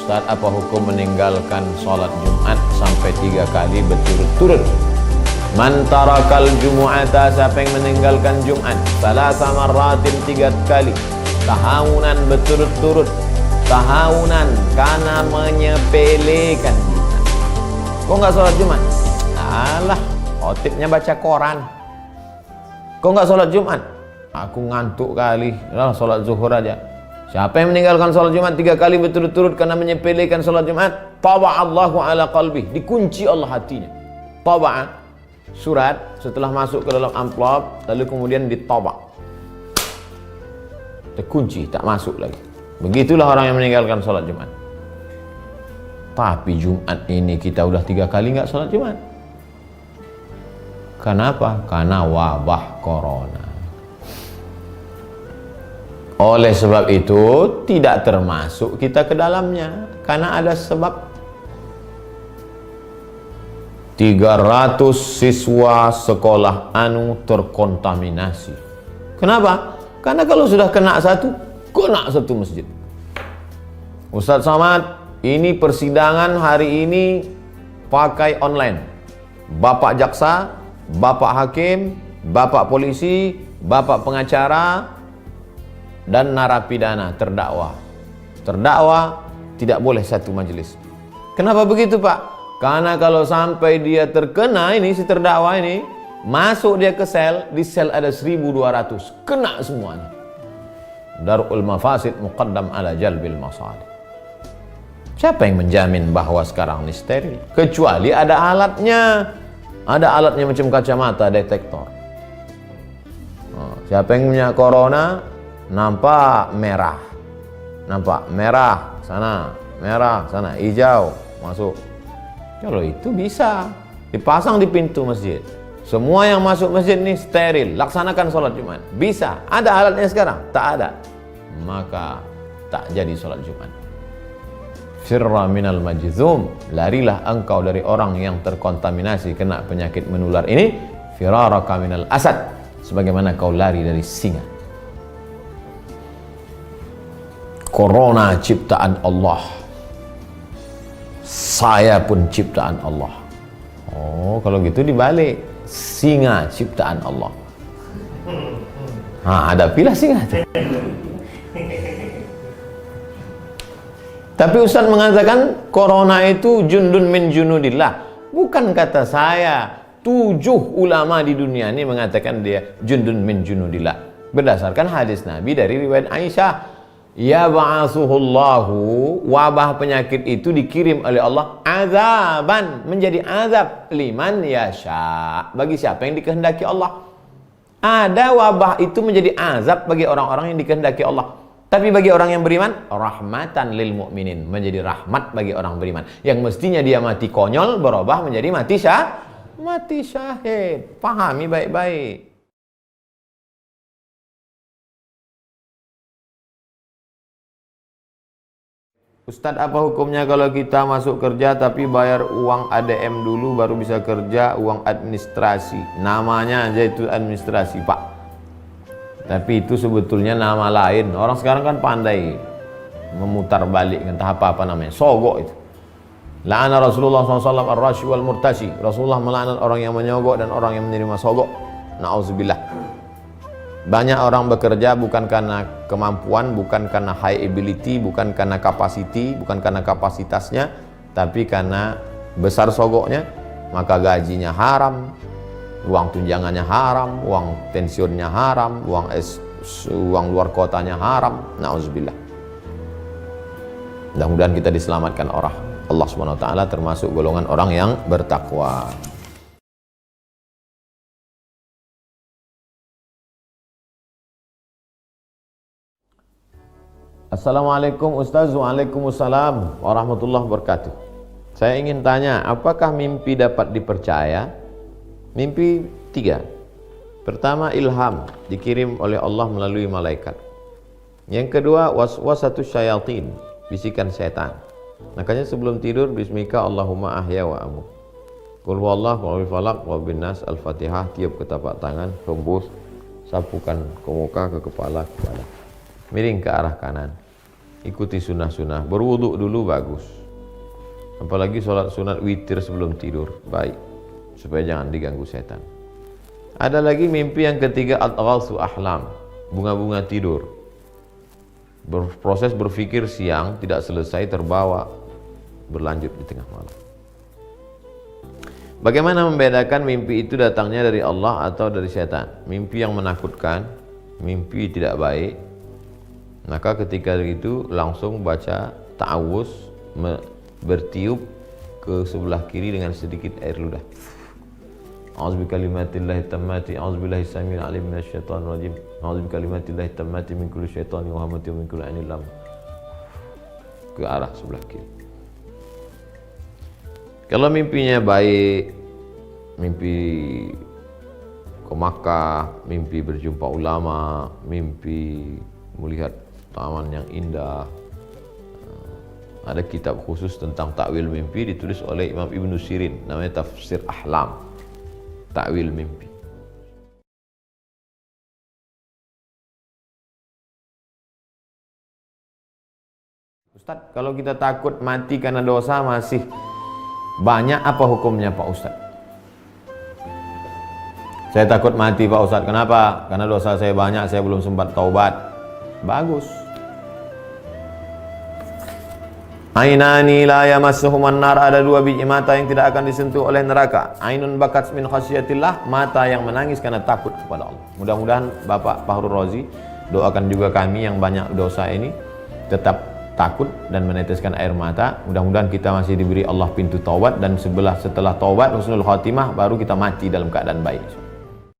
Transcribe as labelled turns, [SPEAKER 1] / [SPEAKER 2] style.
[SPEAKER 1] Ustadz, apa hukum meninggalkan sholat Jumat sampai 3 kali berturut-turut? Man tarakal jumu'ata, siapa yang meninggalkan Jumat salasa marratin 3 kali tahawunan berturut-turut, tahawunan karena menyepelekan Jumat. Kok nggak sholat Jumat? Alah, khotibnya baca koran. Kok nggak sholat Jumat? Aku ngantuk kali, lah sholat zuhur aja. Siapa yang meninggalkan sholat Jumat 3 kali berturut-turut karena menyepelekan sholat Jumat, taba'allahu ala qalbi, dikunci Allah hatinya. Taba'a, surat setelah masuk ke dalam amplop lalu kemudian ditobak, terkunci, tak masuk lagi. Begitulah orang yang meninggalkan sholat Jumat. Tapi Jumat ini kita udah 3 kali nggak sholat Jumat. Kenapa? Karena wabah corona. Oleh sebab itu tidak termasuk kita ke dalamnya, karena ada sebab. 300 siswa sekolah Anu terkontaminasi. Kenapa? Karena kalau sudah kena satu masjid. Ustadz Somad, ini persidangan hari ini pakai online. Bapak jaksa, bapak hakim, bapak polisi, bapak pengacara, dan narapidana terdakwa. Terdakwa tidak boleh satu majelis. Kenapa begitu, Pak? Karena kalau sampai dia terkena ini, si terdakwa ini, masuk dia ke sel, di sel ada 1200, kena semuanya. Darul mafasid muqaddam ala jalbil masalih. Siapa yang menjamin bahwa sekarang ini steril? Kecuali ada alatnya. Ada alatnya macam kacamata detektor. Siapa yang punya corona, nampak merah. Nampak merah sana, merah sana, hijau, masuk. Kalau itu bisa dipasang di pintu masjid. Semua yang masuk masjid ini steril, laksanakan sholat Jumat. Bisa. Ada alatnya sekarang? Tak ada. Maka tak jadi sholat Jumat. Firra minal majzum, larilah engkau dari orang yang terkontaminasi kena penyakit menular ini. Firaraka minal asad, sebagaimana kau lari dari singa. Corona ciptaan Allah. Saya pun ciptaan Allah. Oh, kalau gitu dibalik. Singa ciptaan Allah. Hadapilah singa. Tapi Ustaz mengatakan corona itu jundun min junudillah. Bukan kata saya. 7 ulama di dunia ini mengatakan dia jundun min junudillah. Berdasarkan hadis Nabi dari riwayat Aisyah. Ya ba'asuhullahu, wabah penyakit itu dikirim oleh Allah azaban, menjadi azab liman yasha, bagi siapa yang dikehendaki Allah. Ada wabah itu menjadi azab bagi orang-orang yang dikehendaki Allah. Tapi bagi orang yang beriman, rahmatan lil mu'minin, menjadi rahmat bagi orang beriman. Yang mestinya dia mati konyol berubah menjadi mati syahid. Pahami baik-baik. Ustadz, apa hukumnya kalau kita masuk kerja tapi bayar uang ADM dulu baru bisa kerja, uang administrasi? Namanya aja itu administrasi, Pak. Tapi itu sebetulnya nama lain. Orang sekarang kan pandai memutar balik, entah apa namanya, sogok itu. La'ana Rasulullah SAW ar-rashi wal murtashi. Rasulullah melaknat orang yang menyogok dan orang yang menerima sogok. Na'udzubillah. Banyak orang bekerja bukan karena kemampuan, bukan karena high ability, bukan karena capacity, bukan karena kapasitasnya, tapi karena besar sogoknya, maka gajinya haram, uang tunjangannya haram, uang pensiunnya haram, uang luar kotanya haram. Na'udzubillah. Mudah-mudahan kita diselamatkan Allah SWT, termasuk golongan orang yang bertakwa. Assalamualaikum Ustaz. Waalaikumsalam warahmatullahi wabarakatuh. Saya ingin tanya, apakah mimpi dapat dipercaya? Mimpi 3. Pertama, ilham, dikirim oleh Allah melalui malaikat. Yang kedua, waswasatus syayatin, bisikan setan. Makanya sebelum tidur, bismika Allahumma ahya wa amut. Qul huwallahu wa falaq wa binnas, al-Fatihah, tiup ke tapak tangan, hembus, sapukan ke muka, ke kepala, miring ke arah kanan. ikuti sunnah-sunnah. Berwuduk dulu bagus. Apalagi sholat sunat witir sebelum tidur, baik, supaya jangan diganggu setan. Ada lagi mimpi yang ketiga, al-ghalsu ahlam, bunga-bunga tidur. Proses berpikir siang tidak selesai, terbawa berlanjut di tengah malam. Bagaimana membedakan mimpi itu datangnya dari Allah atau dari setan? Mimpi yang menakutkan, mimpi tidak baik, maka ketika itu langsung baca ta'awuz, bertiup ke sebelah kiri dengan sedikit air ludah. A'udzu bikalimatillahi tammati, a'udzu billahi samil alim minasyaitonir rajim, a'udzu bikalimatillahi tammati min kulli syaitani wa hamati wa min kulli ainil lam, ke arah sebelah kiri. Kalau mimpinya baik, mimpi ke Makkah, mimpi berjumpa ulama, mimpi melihat taman yang indah, ada kitab khusus tentang takwil mimpi ditulis oleh Imam Ibnu Sirin, namanya Tafsir Ahlam, takwil mimpi. Ustadz, kalau kita takut mati karena dosa masih banyak, apa hukumnya Pak Ustadz? Saya takut mati Pak Ustadz, kenapa? Karena dosa saya banyak, saya belum sempat taubat. Bagus. Ainani la yamassuhuman nar, ada dua biji mata yang tidak akan disentuh oleh neraka. Ainun bakat min khasyatillah, mata yang menangis karena takut kepada Allah. Mudah-mudahan Bapak Fahrul Razi doakan juga kami yang banyak dosa ini tetap takut dan meneteskan air mata. Mudah-mudahan kita masih diberi Allah pintu taubat, dan setelah taubat husnul khatimah baru kita mati dalam keadaan baik.